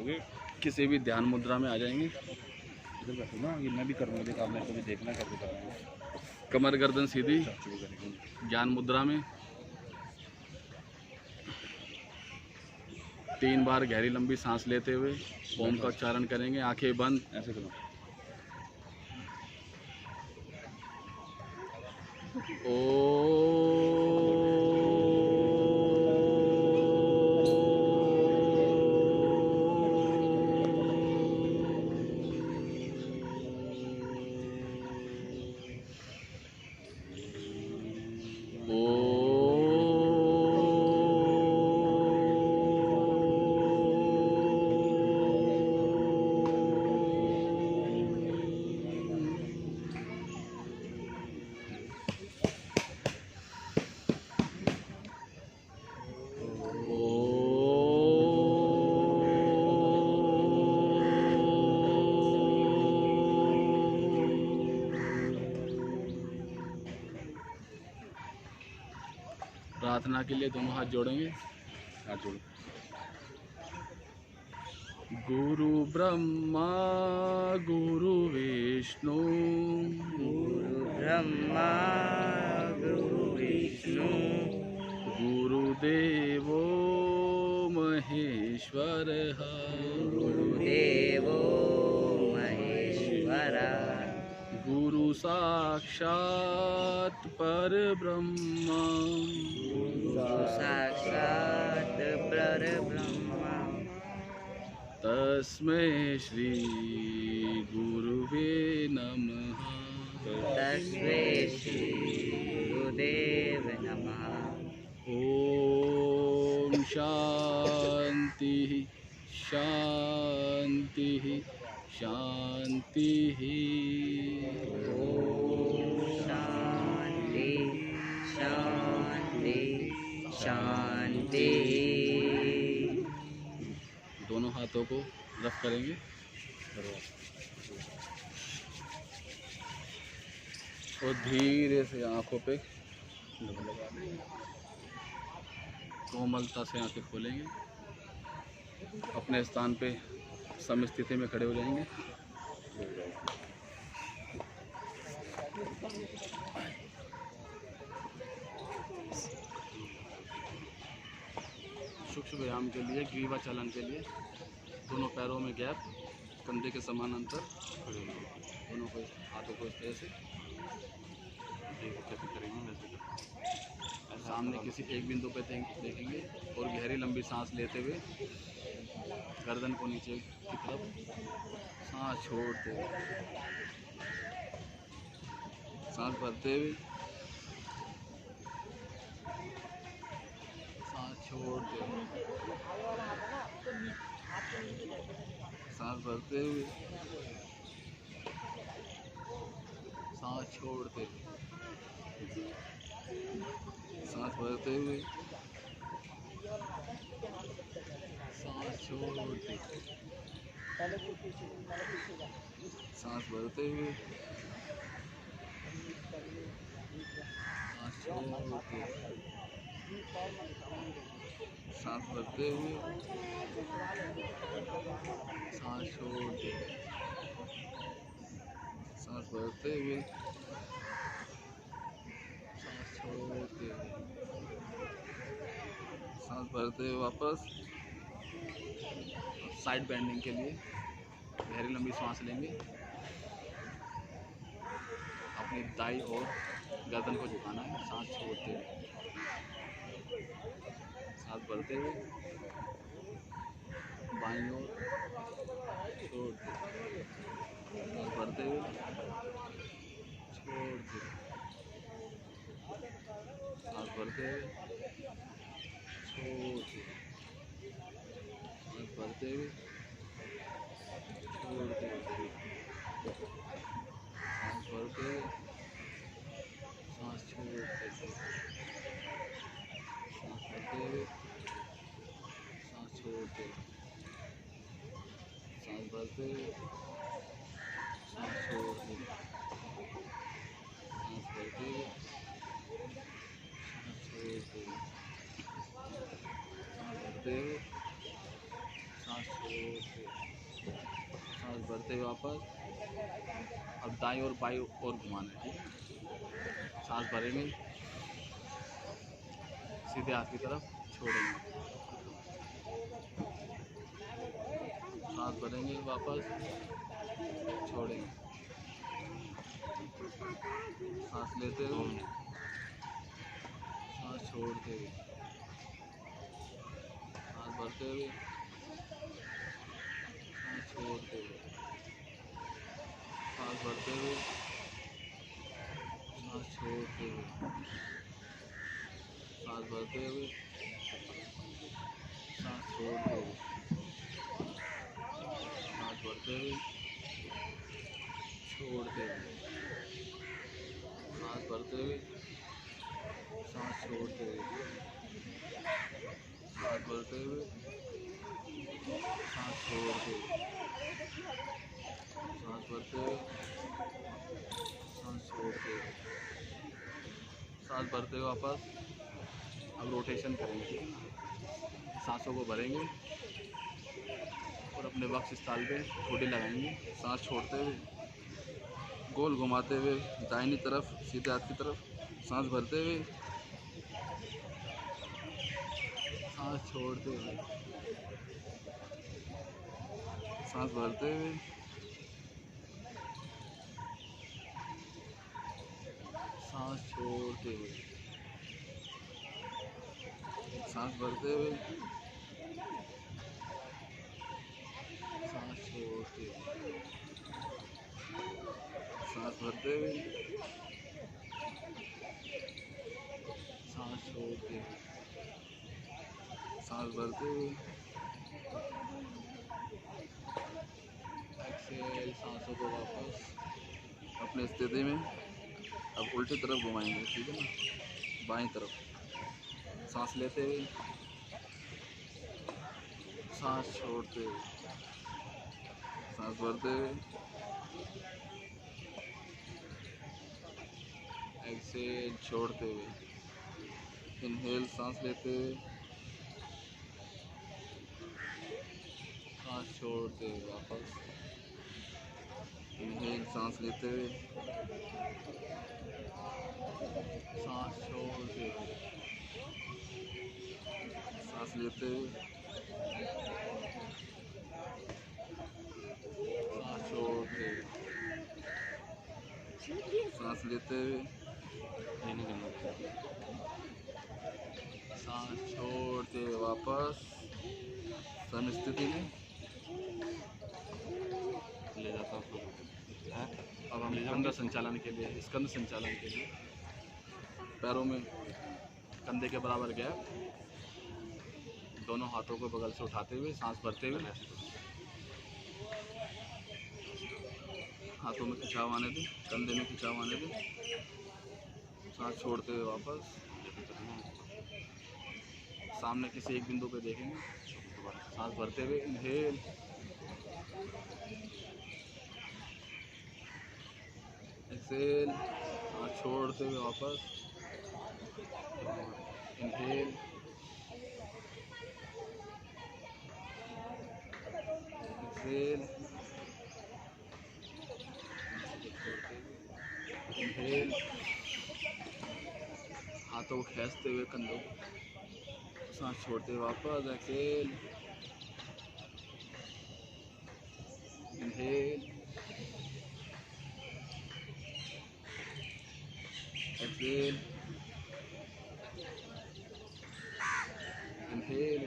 Okay, किसी भी ध्यान मुद्रा में आ जाएंगे। इधर बैठो ना, ये मैं भी करूँगा, देख आपने को भी देखना कैसे कर रहा हूँ। कमर गर्दन सीधी, चाचू भी करेंगे। ज्ञान मुद्रा में 3 बार गहरी लंबी सांस लेते हुए ओम का उच्चारण करेंगे। आंखें बंद। ऐसे करो। प्रार्थना के लिए दोनों हाथ जोड़ेंगे। हाथ जोड़ो। गुरु ब्रह्मा गुरु विष्णु, गुरु ब्रह्मा गुरु विष्णु, गुरुदेवो महेश्वरः, गुरुदेवो महेश्वरा, गुरु साक्षात् परब्रह्म, गुरु साक्षात् परब्रह्म, तस्मै श्री गुरुवे नमः। तस्मै श्री गुरुदेव नमः। ओम शांति शांति शांति। शांति शांति शांति। दोनों हाथों को रफ करेंगे और धीरे से आंखों पे कोमलता से आंखें खोलेंगे। अपने स्थान पे समस्थिति में खड़े हो जाएंगे। सूक्ष्म व्यायाम के लिए, ग्रीवा चालन के लिए दोनों पैरों में गैप, कंधे के समान अंतर, दोनों को हाथों को इस तरह से कैसे करेंगे वैसे सामने किसी एक बिंदु पे देखेंगे और गहरी लंबी सांस लेते हुए गर्दन को नीचे की तरफ सांस छोड़ते हुए, सांस भरते हुए, सांस छोड़ते हुए, सांस भरते हुए, सांस छोड़ते हुए, सांस भरते हुए, सांस छोड़ते, सांस भरते हुए, सांस छोड़ते, सांस भरते हुए, सांस छोड़ते, सांस भरते हुए, सांस छोड़ते, सांस भरते हुए वापस। साइड बेंडिंग के लिए गहरी लंबी सांस लेंगे। अपनी दाई और गर्दन को झुकाना है, सांस छोड़ते हुए, सांस भरते हुए, बाईं ओर छोड़ते, सांस भरते हुए, छोड़ते, सांस भरते हुए, छोड़ते, सांस भरते हुए, छोड़ते, सांस भरते हुए, सांस छोड़ते, सांस भरते हुए, सांस छोड़ते, सांस भरते हुए, सांस छोड़ते, सांस भरते हुए, सांस छोड़ते, सांस भरते हुए, सांस छोड़ते, भरते हुए वापस। अब दाईं और बाईं और घुमाना है, ठीक है। सांस भरेंगे, सीधे हाथ की तरफ छोड़ेंगे, सांस भरेंगे, वापस छोड़ेंगे, सांस लेते हुए, सांस छोड़ते हुए, सांस भरते हुए, सांस छोड़ते हुए, सांस भरते हुए, सांस छोड़ते हुए, सांस भरते हुए, सांस छोड़ते हुए, सांस भरते हुए, छोड़ते हुए, सांस भरते हुए, सांस छोड़ते हुए, सांस भरते हुए, सांस छोड़ते हुए, सांस भरते हुए, सांस छोड़ते हुए, सांस भरते हुए वापस। अब रोटेशन करेंगे, ठीक है ना। सांसों को भरेंगे और अपने वक्ष स्थल पे ठोडी लगाएंगे, सांस छोड़ते हुए, गोल घुमाते हुए दाहिनी तरफ, सीधे हाथ की तरफ, सांस भरते हुए, सांस छोड़ते हुए, सांस भरते हुए, सांस छोड़ते हुए, सांस भरते हुए, सांस छोड़ते हुए, सांस भरते हुए, सांस छोड़ते हुए, सांस भरते हुए, एक्सेल। सांसों को वापस अपनी स्थिति में अब उल्टी तरफ घुमाएंगे, ठीक है ना, बाईं तरफ। सांस लेते हुए, सांस छोड़ते हुए, सांस भरते हुए, एक्सेल छोड़ते हुए, इनहेल सांस लेते हुए, सांस छोड़ते हुए वापस, इनहेल सांस लेते हुए, सांस छोड़ते हुए, सांस लेते हुए, सांस छोड़ते हुए, सांस लेते हुए, सांस छोड़ते हुए वापस सम स्थिति में ले जाता हूँ। अब हम स्कंद संचालन के लिए, स्कंद संचालन के लिए पैरों में कंधे के बराबर गैप, दोनों हाथों को बगल से उठाते हुए, सांस भरते हुए, हाथों में खिंचाव आने दें, कंधे में खिंचाव आने दें, सांस छोड़ते हुए वापस सामने किसी एक बिंदु पे देखेंगे, सांस भरते हुए, इनहेल, एक्सेल, सांस छोड़ते हुए वापस, इनहेल, एक्सेल, इनहेल, हाथों को खींचते हुए कंधों को, सांस छोड़ते हुए वापस, exhale, inhale, exhale, inhale,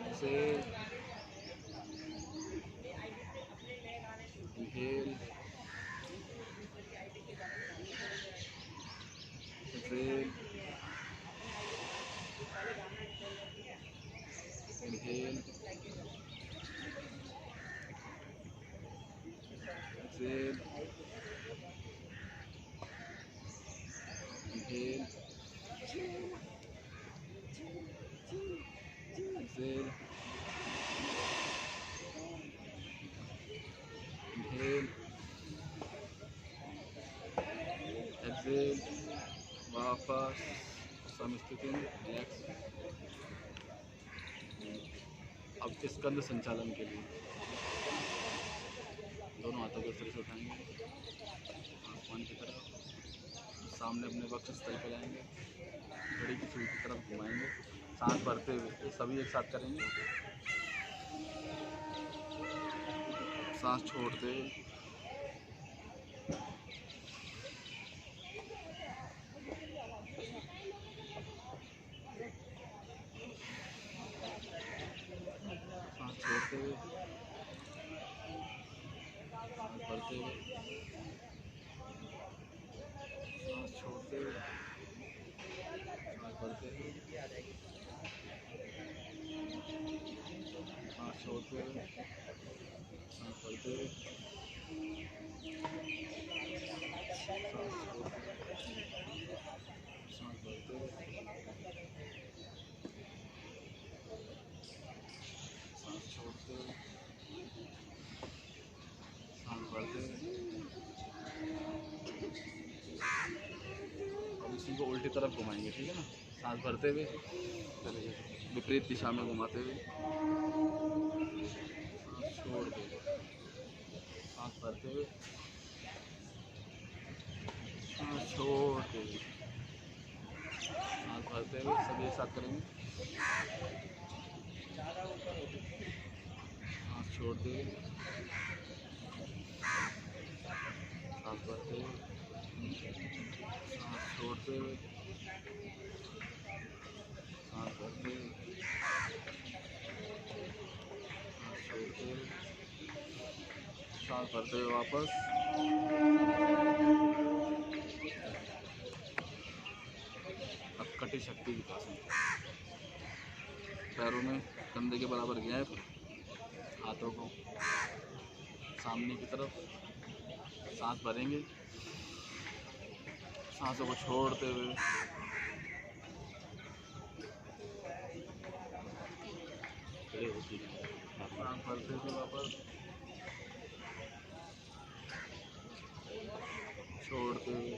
exhale, inhale, exhale, inhale, exhale, inhale, exhale, inhale, exhale, वापस सम स्थिति में रिलैक्स। अब स्कंद संचालन के लिए दोनों हाथों को सिर से उठाएंगे, आसमान की तरफ, सामने अपने वक्षस्थल पर लाएंगे, घड़ी की सुई की तरफ घुमाएंगे, सांस भरते हुए सभी एक साथ करेंगे। सांस छोड़ते हुए सांस छोड़ते हुए सांस भरते हुए सांस छोड़ते हुए सांस भरते हुए सांस छोड़ते हुए सांस भरते हुए सांस छोड़ते हुए सांस भरते हुए सांस छोड़ते हुए सांस भरते हुए। अब इसी को उल्टी तरफ घुमाएंगे, ठीक है ना। सांस भरते हुए चलिए विपरीत दिशा में घुमाते हुए सांस छोड़ते हुए सांस भरते हुए सांस छोड़ते हुए सांस भरते हुए सभी एक साथ करेंगे। सांस छोड़ते हुए सांस भरते हुए सांस छोड़ते हुए सांस भरते हुए सांस छोड़ते हुए सांस भरते हुए वापस। अब कटी शक्ति विकासन, पैरों में कंधे के बराबर गैप, हाथों को सामने की तरफ, सांस भरेंगे, सांसों को छोड़ते हुए खड़े होती है, सांस भरते हुए वापस, छोड़ते हुए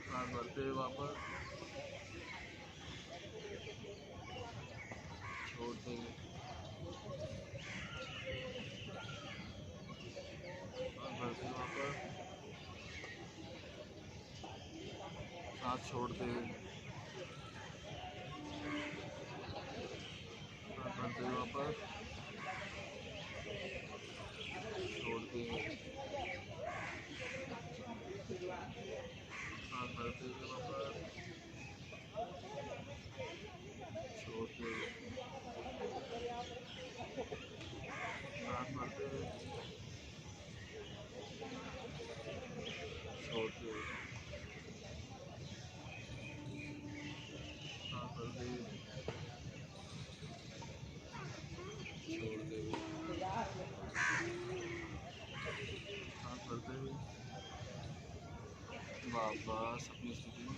सांस भरते हुए वापस, छोड़ते हुए सांस भरते हुए वापस, सांस छोड़ते हुए सांस भरते हुए वापस, छोड़ते हुए सांस भरते हुए वापस, छोड़ते हुए सांस भरते हुए छोड़ते हुए सांस भरते हुए छोड़ते हुए सांस भरते हुए वापस अपनी स्थिति में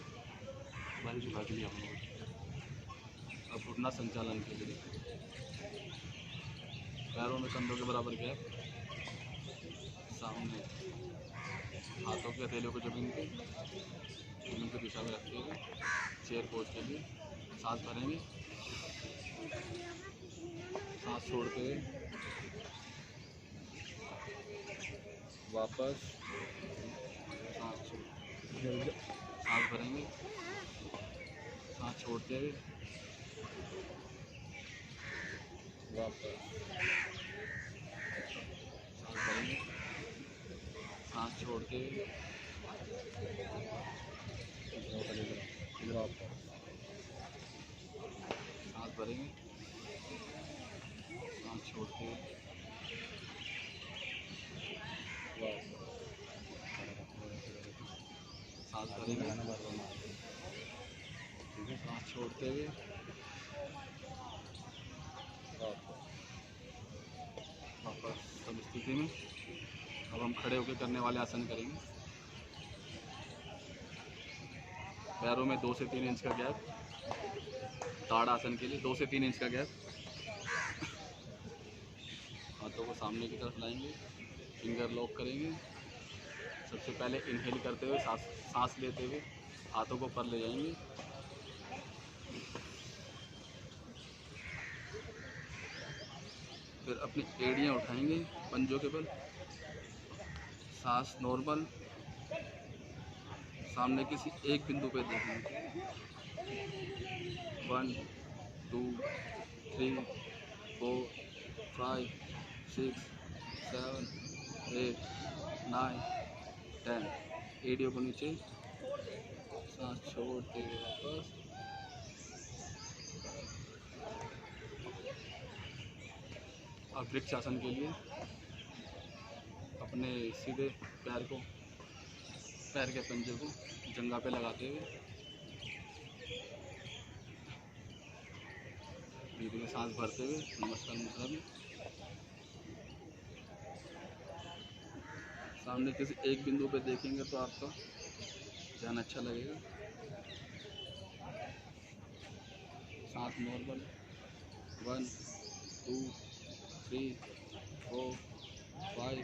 बारी झुका के लिए हम लोग। अब घुटना संचालन के लिए पैरों में कंधों के बराबर गैप, सामने हाथों के हथेलियों को जमीन की दिशा में रखते हुए चेयर पोज के लिए सांस भरेंगे, सांस छोड़ते हुए वापस, सांस भरेंगे, सांस छोड़ते हुए वापस, सांस भरेंगे, सांस छोड़ते हुए वापस, सांस भरेंगे, सांस छोड़ते हुए वापस, सांस भरेंगे, सांस छोड़ते हुए वापस। सब स्थिति में अब हम खड़े होकर करने वाले आसन करेंगे। पैरों में 2 से 3 इंच का गैप, ताड़ आसन के लिए 2 से 3 इंच का गैप, हाथों को सामने की तरफ लाएंगे, फिंगर लॉक करेंगे। सबसे पहले इनहेल करते हुए सांस लेते हुए हाथों को ऊपर ले जाएंगे, फिर अपनी एड़ियाँ उठाएंगे पंजों के बल, सांस नॉर्मल, सामने किसी एक बिंदु पे देखेंगे। 1 2 3 4 5 6 7 8 9 10। एड़ियों को नीचे, सांस छोड़ते हुए वापस। अब वृक्ष आसन के लिए अपने सीधे पैर के पंजे को जंघा पे लगाते हुए धीरे में सांस भरते हुए नमस्कार मुद्रा में सामने किसी एक बिंदु पे देखेंगे तो आपका ध्यान अच्छा लगेगा। सांस नॉर्मल। 1 2 3 4 5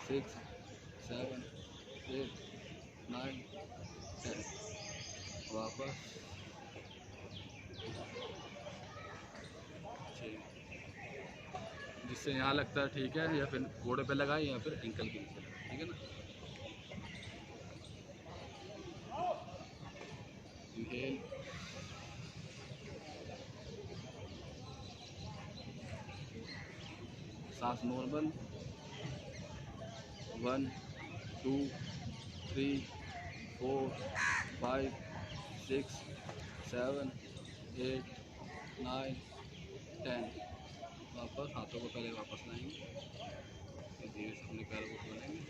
6 7 8 9 10। वापस। जिससे यहाँ लगता है ठीक है, या फिर घोड़े पे लगाए या फिर एंकल के नीचे, ठीक है ना। इनहेल, सांस नॉर्मल। 1 2 3 4 5 6 7 8 9 10। वापस हाथों को पहले वापस लाएंगे, फिर धीरे से अपने पैरों को खोलेंगे।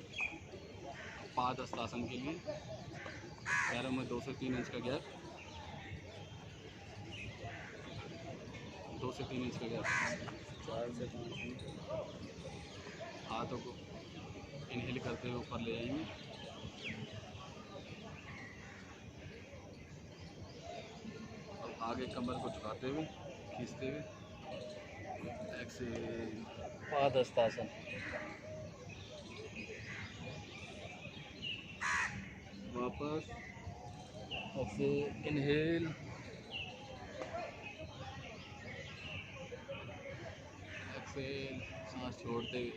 पाद हस्तासन के लिए पैरों में 2 से 3 इंच का गैप, 2 से 3 इंच का गैप। 4 से 5 इंच। हाथों को इनहेल करते हुए ऊपर ले आएंगे। और आगे कमर को झुकाते हुए खींचते हुए एक्सेल, पाद हस्तासन। वापस एक्सेल, इनहेल, एक्सेल, सांस छोड़ते हुए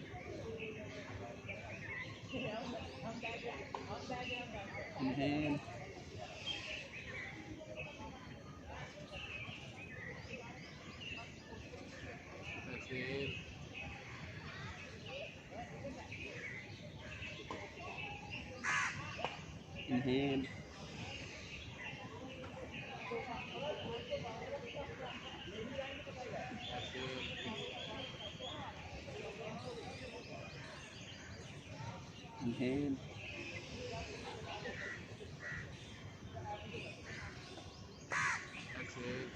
inhale, exhale, inhale, inhale, exhale,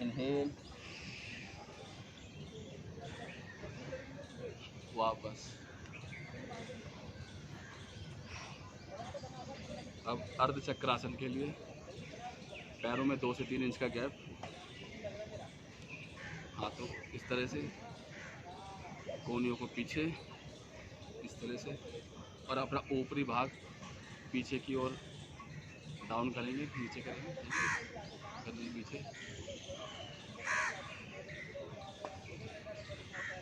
inhale, वापस। अब अर्ध चक्रासन के लिए पैरों में 2 से 3 इंच का गैप, हाथों इस तरह से, कोहनियों को पीछे इस तरह से, और अपना ऊपरी भाग पीछे की ओर डाउन करेंगे, नीचे करेंगे, करेंगे पीछे,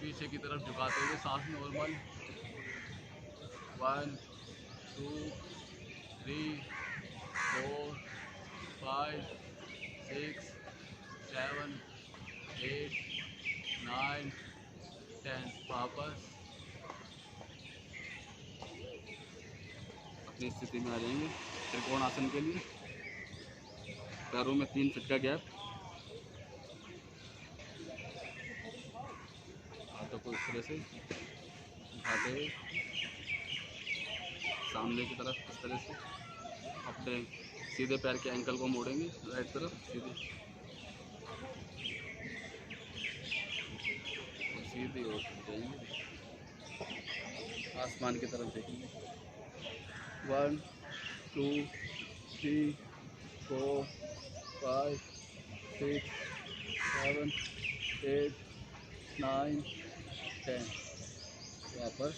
पीछे की तरफ झुकाते हुए सांस नॉर्मल। 1 2 3 4 5 6 7 8 9 10। वापस अपनी स्थिति में आ जाएंगे। त्रिकोण आसन के लिए पैरों में 3 फीट का गैप, हाथों को इस तरह से उठाते हुए सामने की तरफ इस तरह से, अपने सीधे पैर के एंकल को मोड़ेंगे राइट तरफ सीधे, सीधे और जाएंगे, आसमान की तरफ देखेंगे। 1 2 3 4 5 6 7 8 9 10। वापस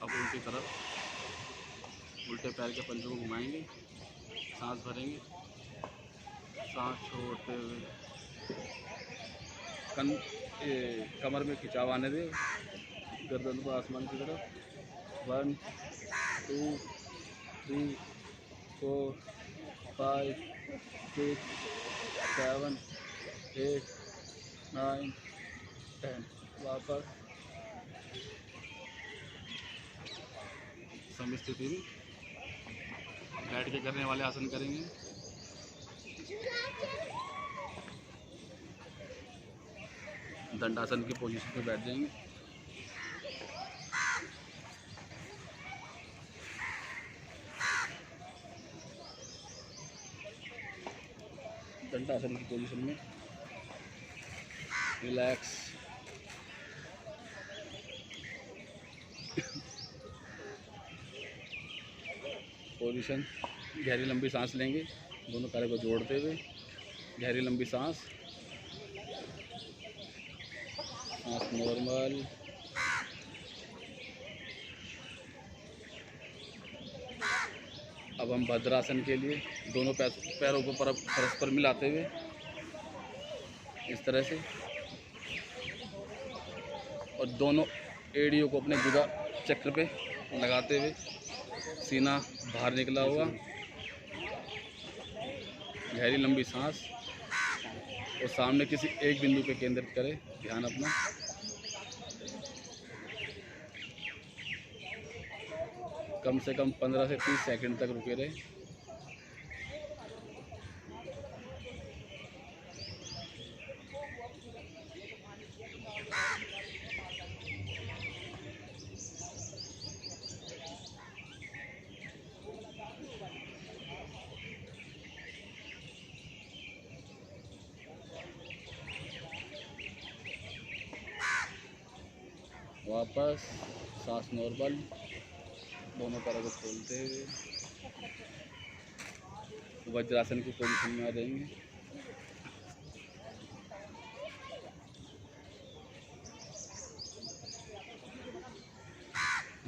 अब उल्टी तरफ उल्टे पैर के पंजों को घुमाएंगे, सांस भरेंगे, सांस छोड़ते हुए कमर में खिंचाव आने दें, गर्दन को आसमान की तरफ। 1 2 3 4 5 6 7 8 9 10। वापस सम स्थिति में बैठ के करने वाले आसन करेंगे। दंडासन की पोजीशन पे बैठ जाएंगे। दंडासन की पोजीशन में रिलैक्स। पोजीशन, गहरी लंबी सांस लेंगे, दोनों पैरों को जोड़ते हुए गहरी लंबी सांस। सांस नॉर्मल। अब हम भद्रासन के लिए दोनों पैरों को परस्पर मिलाते हुए इस तरह से, और दोनों एड़ियों को अपने जुदा चक्र पे लगाते हुए, सीना बाहर निकला हुआ, गहरी लंबी सांस, और सामने किसी एक बिंदु पे केंद्रित करें ध्यान अपना। कम से कम 15 से 30 सेकंड तक रुके रहे। वापस सांस नॉर्मल, दोनों पैरों को खोलते हुए वज्रासन की पोजीशन में आ जाएंगे।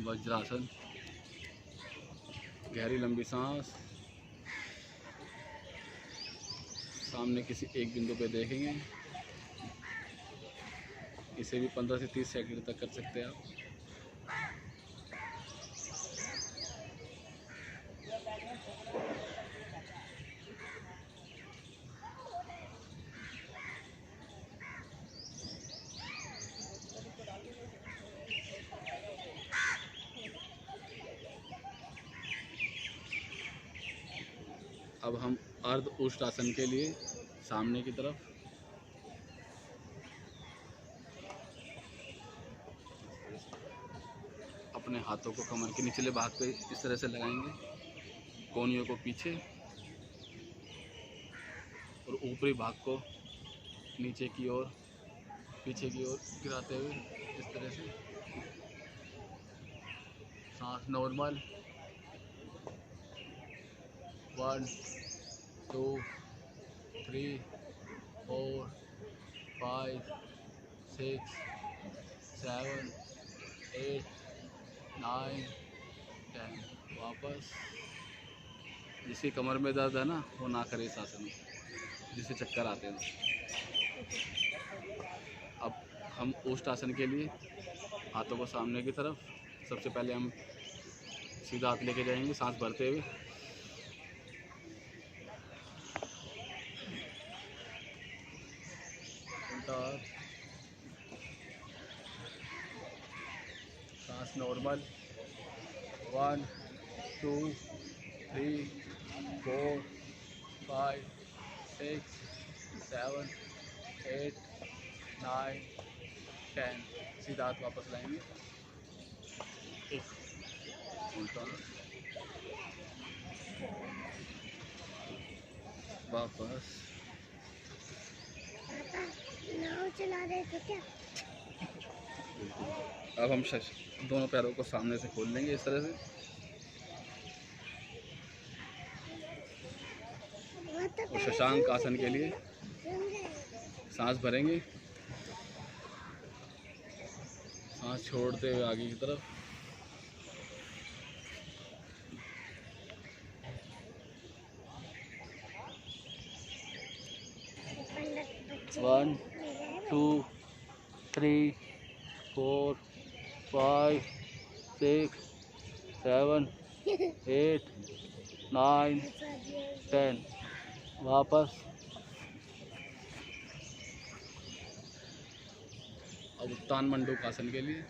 वज्रासन, गहरी लंबी सांस, सामने किसी एक बिंदु पे देखेंगे। इसे भी 15 से 30 सेकंड तक कर सकते हैं आप। अब हम अर्ध उष्ट आसन के लिए सामने की तरफ अपने हाथों को कमर के निचले भाग पे इस तरह से लगाएंगे, कोहनियों को पीछे और ऊपरी भाग को नीचे की ओर, पीछे की ओर गिराते हुए इस तरह से। सांस नॉर्मल। 1 2 3 4 5 6 7 8 9 10। वापस। जिसकी कमर में दर्द है ना, वो ना करे इस आसन में, जिससे चक्कर आते हैं। अब हम उष्ट आसन के लिए हाथों को सामने की तरफ, सबसे पहले हम सीधा हाथ लेके जाएंगे सांस भरते हुए। उल्टा हाथ, सांस नॉर्मल। 1 2 3 4 5 6 7 8 9 10। सीधा हाथ वापस लाएंगे। उल्टा वापस। नाव चला रहे थे क्या? अब हम दोनों पैरों को सामने से खोल लेंगे इस तरह से। और शशांक आसन के लिए सांस भरेंगे, सांस छोड़ते हुए आगे की तरफ। 1 2 3 4 5 6 7 8 9 10। वापस। अब उत्तान मंडूक आसन के लिए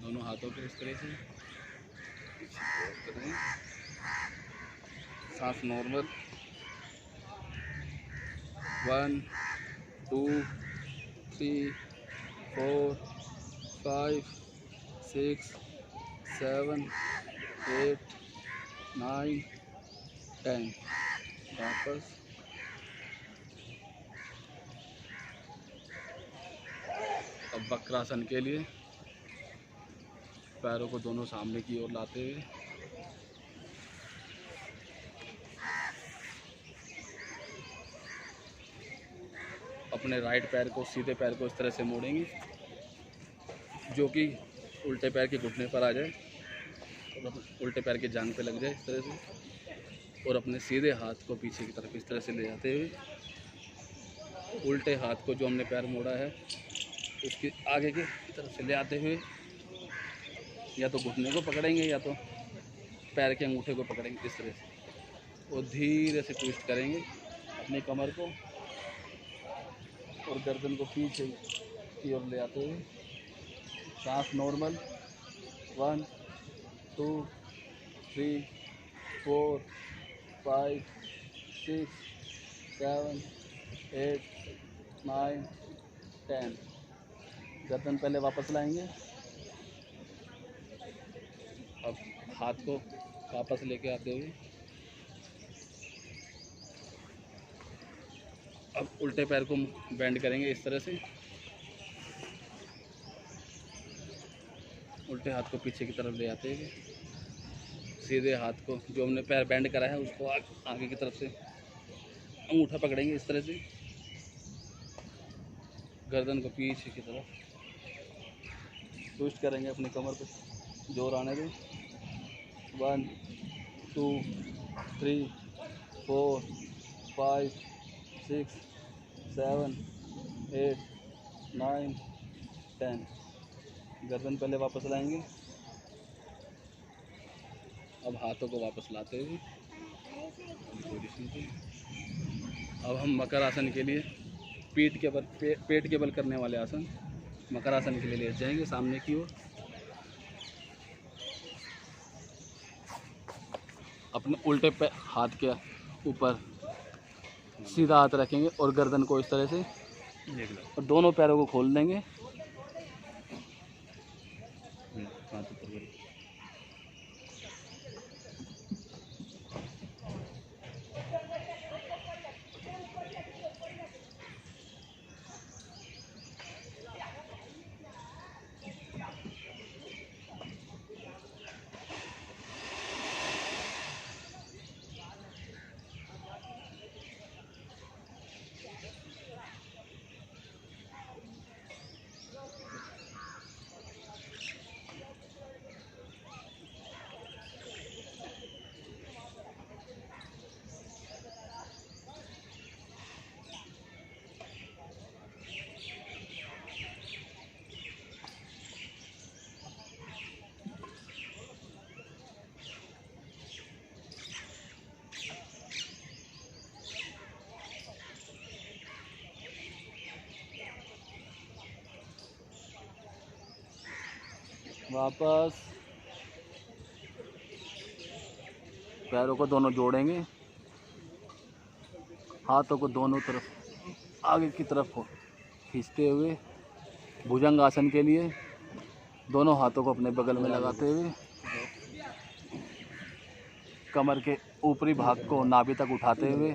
दोनों हाथों को इस तरह से करें। सांस नॉर्मल। 1 2 3 4 5 6 7 8 9 10। वापस। अब वक्रासन के लिए पैरों को दोनों सामने की ओर लाते हुए अपने राइट पैर को, सीधे पैर को इस तरह से मोड़ेंगे जो कि उल्टे पैर के घुटने पर आ जाए और उल्टे पैर के जांघ पे लग जाए इस तरह से। और अपने सीधे हाथ को पीछे की तरफ इस तरह से ले जाते हुए उल्टे हाथ को जो हमने पैर मोड़ा है उसके आगे की तरफ से ले आते हुए या तो घुटने को पकड़ेंगे या तो पैर के अंगूठे को पकड़ेंगे इस तरह से। और धीरे से ट्विस्ट करेंगे अपनी कमर को और गर्दन को पीछे की ओर ले आते हुए। सांस नॉर्मल। 1 2 3 4 5 6 7 8 9 10। गर्दन पहले वापस लाएंगे। अब हाथ को वापस लेके आते हुए अब उल्टे पैर को बेंड करेंगे इस तरह से। उल्टे हाथ को पीछे की तरफ ले आते हुए सीधे हाथ को जो हमने पैर बेंड करा है उसको आगे की तरफ से अंगूठा पकड़ेंगे इस तरह से। गर्दन को पीछे की तरफ ट्विस्ट करेंगे अपनी कमर पे जोर आने दें। 1 2 3 4 5 6 7 8 9 10। गर्दन पहले वापस लाएंगे। अब हाथों को वापस लाते हुए पोजीशन पे अब हम मकर आसन के लिए पेट के बल करने वाले आसन मकर आसन के लिए ले जाएंगे सामने की ओर। अपने उल्टे हाथ के ऊपर सीधा हाथ रखेंगे और गर्दन को इस तरह से और दोनों पैरों को खोल देंगे। हाथ ऊपर करो। वापस पैरों को दोनों जोड़ेंगे। हाथों को दोनों तरफ आगे की तरफ खींचते हुए भुजंग आसन के लिए दोनों हाथों को अपने बगल में लगाते हुए कमर के ऊपरी भाग को नाभि तक उठाते हुए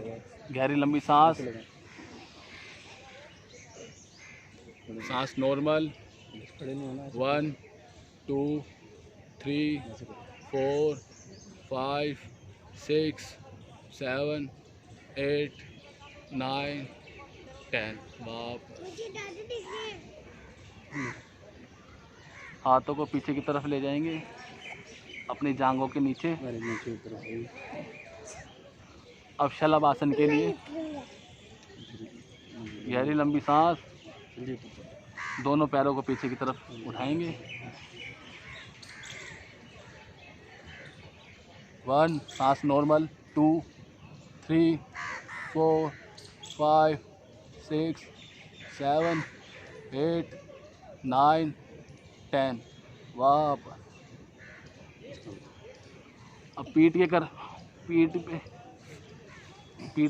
गहरी लंबी सांस। सांस नॉर्मल। 1 2 3 4 5 6 7 8 9 10। वापस मुझे दादी दिख रही है। हाथों को पीछे की तरफ ले जाएंगे अपनी जांघों के नीचे। नीचे ऊपर अब शलभ आसन के लिए गहरी लंबी सांस। दोनों पैरों को पीछे की तरफ उठाएंगे। 1, सांस नॉर्मल। 2, 3, 4, 5, 6, 7, 8, 9, 10। वापस। अब पीठ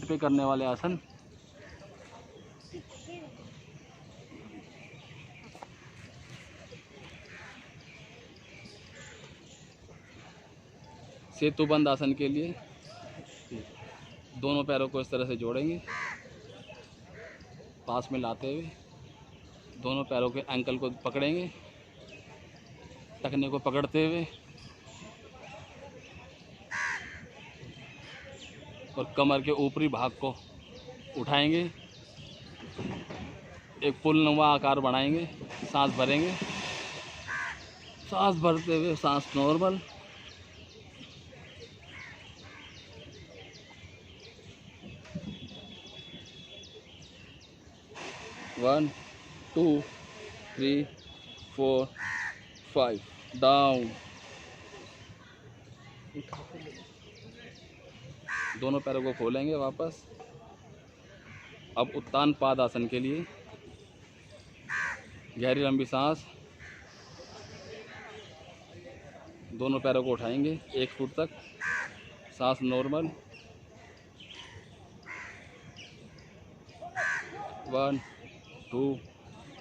पे करने वाले आसन। सेतुबंद आसन के लिए दोनों पैरों को इस तरह से जोड़ेंगे, पास में लाते हुए दोनों पैरों के एंकल को पकड़ेंगे, टखने को पकड़ते हुए और कमर के ऊपरी भाग को उठाएंगे। एक पुलनुमा आकार बनाएंगे। सांस भरेंगे। सांस भरते हुए सांस नॉर्मल। 1, 2, 3, 4, 5 डाउन। दोनों पैरों को खोलेंगे वापस। अब उत्तान पाद आसन के लिए गहरी लंबी सांस। दोनों पैरों को उठाएंगे 1 फुट तक। सांस नॉर्मल। 1, 2,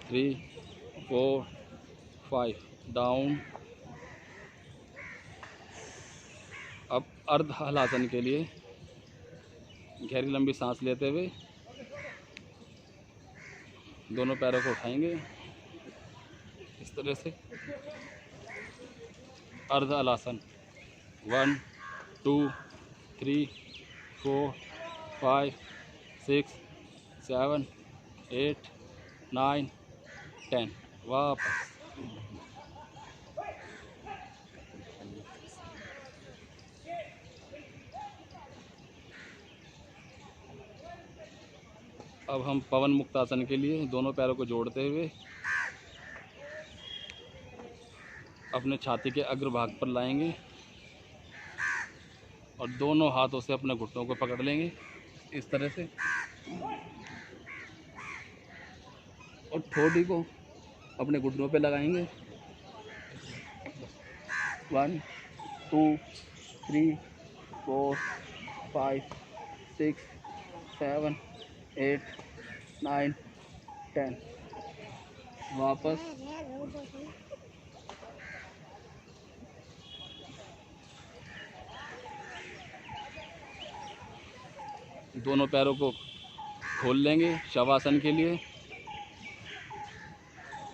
3, 4, 5 डाउन। अब अर्ध हलासन के लिए गहरी लंबी सांस लेते हुए दोनों पैरों को उठाएंगे इस तरह से। अर्ध हलासन। 1, 2, 3, 4, 5, 6, 7, 8, 9, 10। वापस। अब हम पवन मुक्त आसन के लिए दोनों पैरों को जोड़ते हुए अपने छाती के अग्रभाग पर लाएंगे और दोनों हाथों से अपने घुटनों को पकड़ लेंगे इस तरह से और ठोड़ी को अपने घुटनों पे लगाएंगे। 1, 2, 3, 4, 5, 6, 7, 8, 9, 10। वापस। दोनों पैरों को खोल लेंगे शवासन के लिए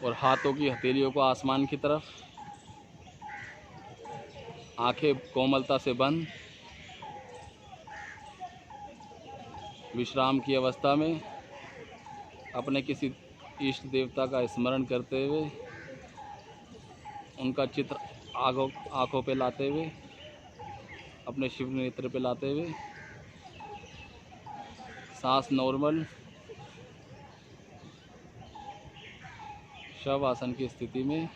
और हाथों की हथेलियों को आसमान की तरफ। आंखें कोमलता से बंद। विश्राम की अवस्था में अपने किसी इष्ट देवता का स्मरण करते हुए उनका चित्र आँखों पे लाते हुए अपने शिव नेत्र पे लाते हुए सांस नॉर्मल। शव आसन की स्थिति में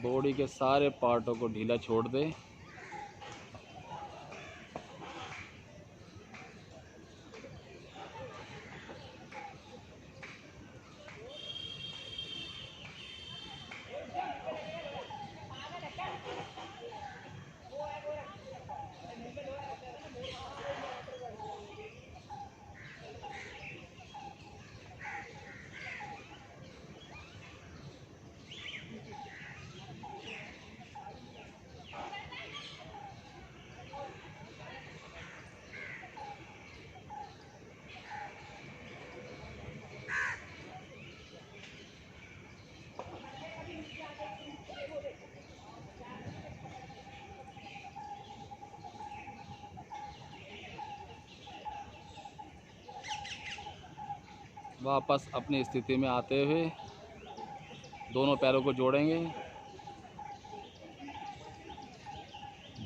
बॉडी के सारे पार्टों को ढीला छोड़ दें। वापस अपनी स्थिति में आते हुए दोनों पैरों को जोड़ेंगे।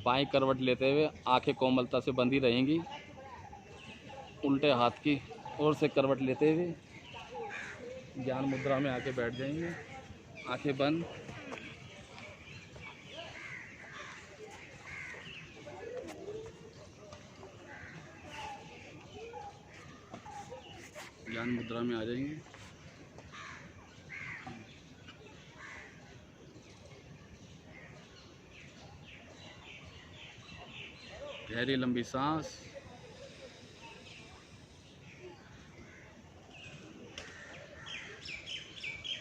बाईं करवट लेते हुए आंखें कोमलता से बंदी रहेंगी। उल्टे हाथ की ओर से करवट लेते हुए ज्ञान मुद्रा में आके बैठ जाएंगे। आंखें बंद। ज्ञान मुद्रा में आ जाएंगे। गहरी लंबी सांस।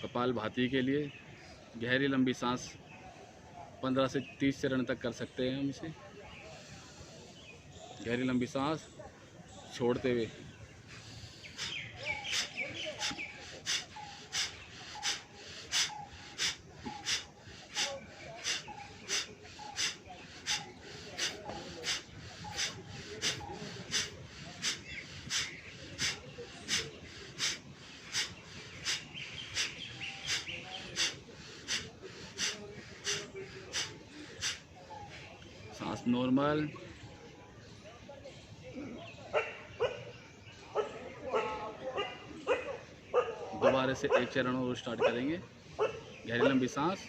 कपालभाति के लिए गहरी लंबी सांस 15 से 30 चरण तक कर सकते हैं हम इसे। गहरी लंबी सांस छोड़ते हुए सांस नॉर्मल। दोबारा से एक चरण और स्टार्ट करेंगे। गहरी लंबी सांस।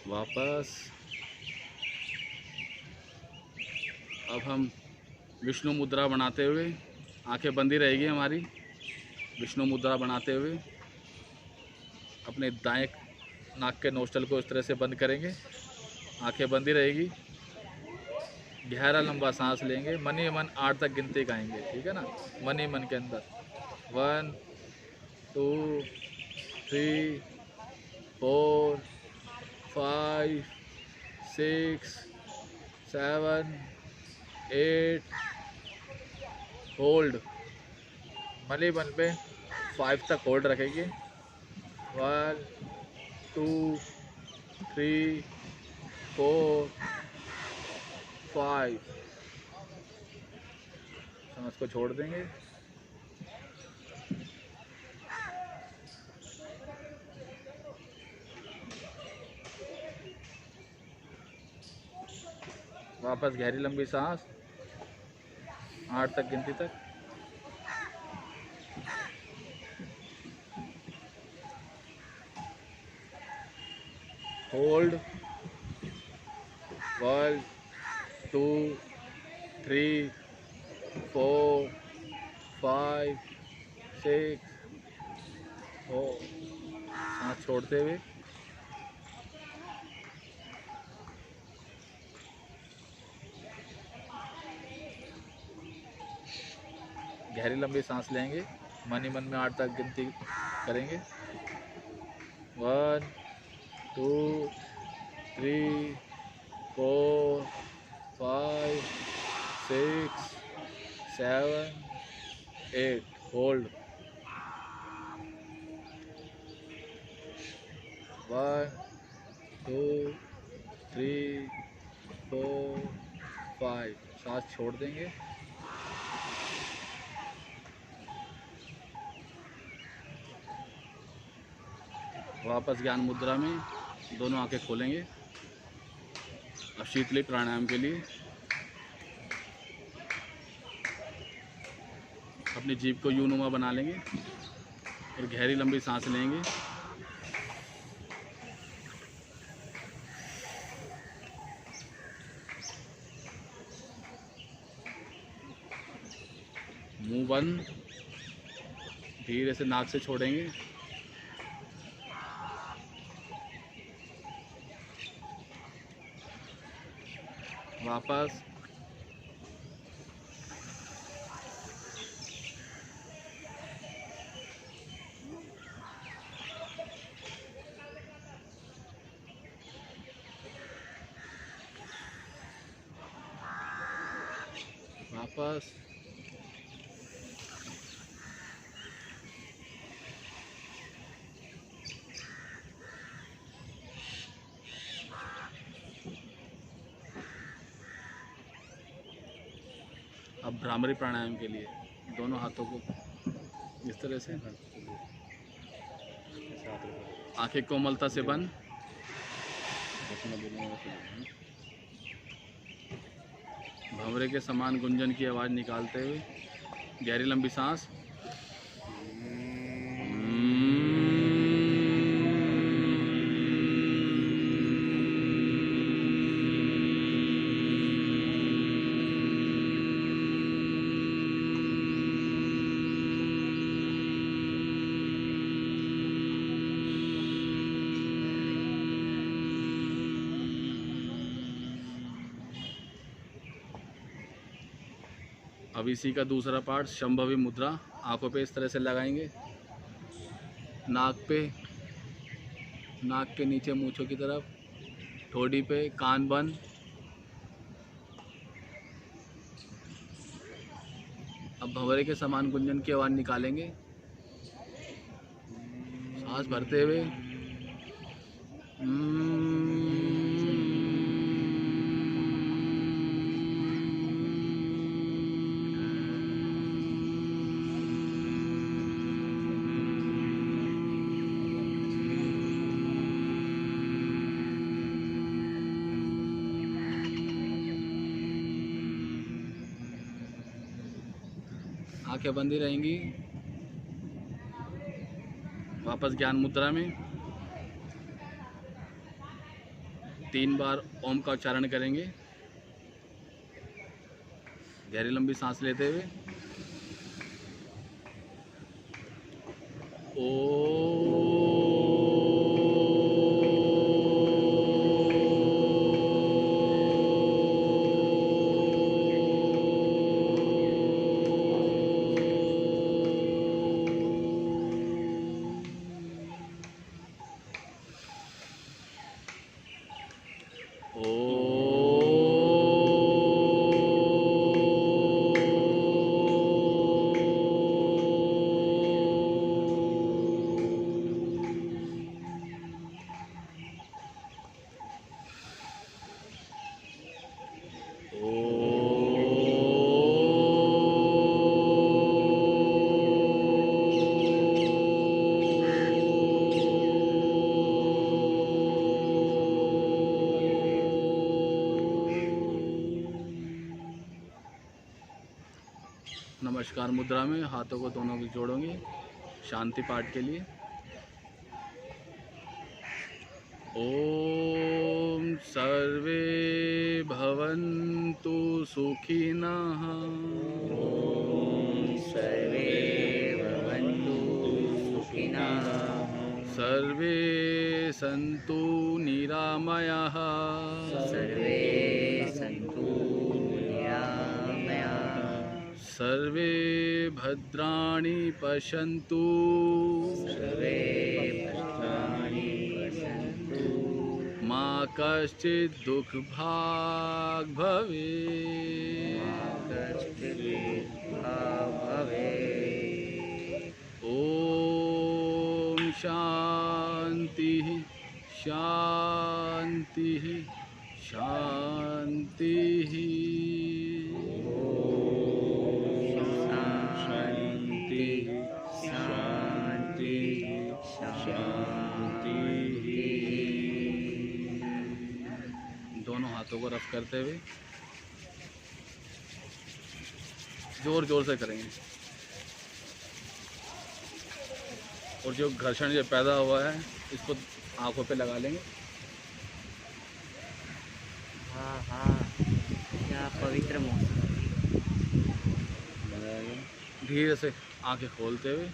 वापस। अब हम विष्णु मुद्रा बनाते हुए आंखें बंदी रहेगी हमारी। विष्णु मुद्रा बनाते हुए अपने दाएं नाक के नोस्टल को इस तरह से बंद करेंगे। आंखें बंदी रहेगी। गहरा लंबा सांस लेंगे। मन ही मन 8 तक गिनती गाएंगे, ठीक है ना। मन ही मन के अंदर 1 2 3 4 5 6 7 8। होल्ड। मनी मन पे 5 तक होल्ड रखेंगे। 1 2 3 4 5। सांस को छोड़ देंगे। वापस गहरी लंबी सांस 8 तक गिनती तक। होल्ड। 1 2 3 4 5 6 4। सांस छोड़ते हुए गहरी लंबी सांस लेंगे। मन ही मन में 8 तक गिनती करेंगे। 1 2 3 4 5 6 7 8। होल्ड। 1 2 3 4 5। सांस छोड़ देंगे। वापस ज्ञान मुद्रा में दोनों आंखें खोलेंगे। अब शीतली प्राणायाम के लिए अपनी जीभ को यूनुमा बना लेंगे और गहरी लंबी सांस लेंगे। मुंह बंद। धीरे से नाक से छोड़ेंगे। वापस। आसपास। अब भ्रामरी प्राणायाम के लिए दोनों हाथों को इस तरह से, आंखें कोमलता से बंद, भंवरे के समान गुंजन की आवाज़ निकालते हुए गहरी लंबी सांस। अब इसी का दूसरा पार्ट शंभवी मुद्रा, आंखों पे इस तरह से लगाएंगे, नाक पे, नाक के नीचे मूंछों की तरफ, ठोड़ी पे, कान बंद। अब भंवरे के समान गुंजन की आवाज़ निकालेंगे, सांस भरते हुए। आंखें बंदी रहेंगी। वापस ज्ञान मुद्रा में 3 बार ओम का उच्चारण करेंगे, गहरी लंबी सांस लेते हुए। नमस्कार मुद्रा में हाथों को दोनों को जोड़ोगे शांति पाठ के लिए। ओम सर्वे भवन्तु सुखिनः। सर्वे भवन्तु सुखिनः। सर्वे सन्तु निरामयाः। सर्वे सन्तु निरामयाः। सर्वे भद्राणि पश्यन्तु। सर्वे भद्राणि पश्यन्तु। मा कश्चित् दुःखभाग् भवेत्। मा कश्चित् दुःखभाग् भवेत्। ॐ शान्तिः शान्तिः शान्तिः। दोनों हाथों को रफ करते हुए जोर जोर से करेंगे और जो घर्षण जो पैदा हुआ है इसको आंखों पे लगा लेंगे। हाँ हाँ, क्या पवित्र मौसम। धीरे से आंखें खोलते हुए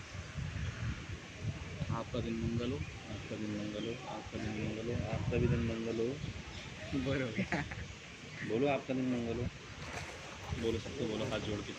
आपका दिन मंगल हो, आपका दिन मंगल हो, आपका दिन मंगल हो, आपका भी दिन मंगल हो। बोलो बोलो आपका दिन मंगल हो, बोलो सबको बोलो हाथ जोड़ के।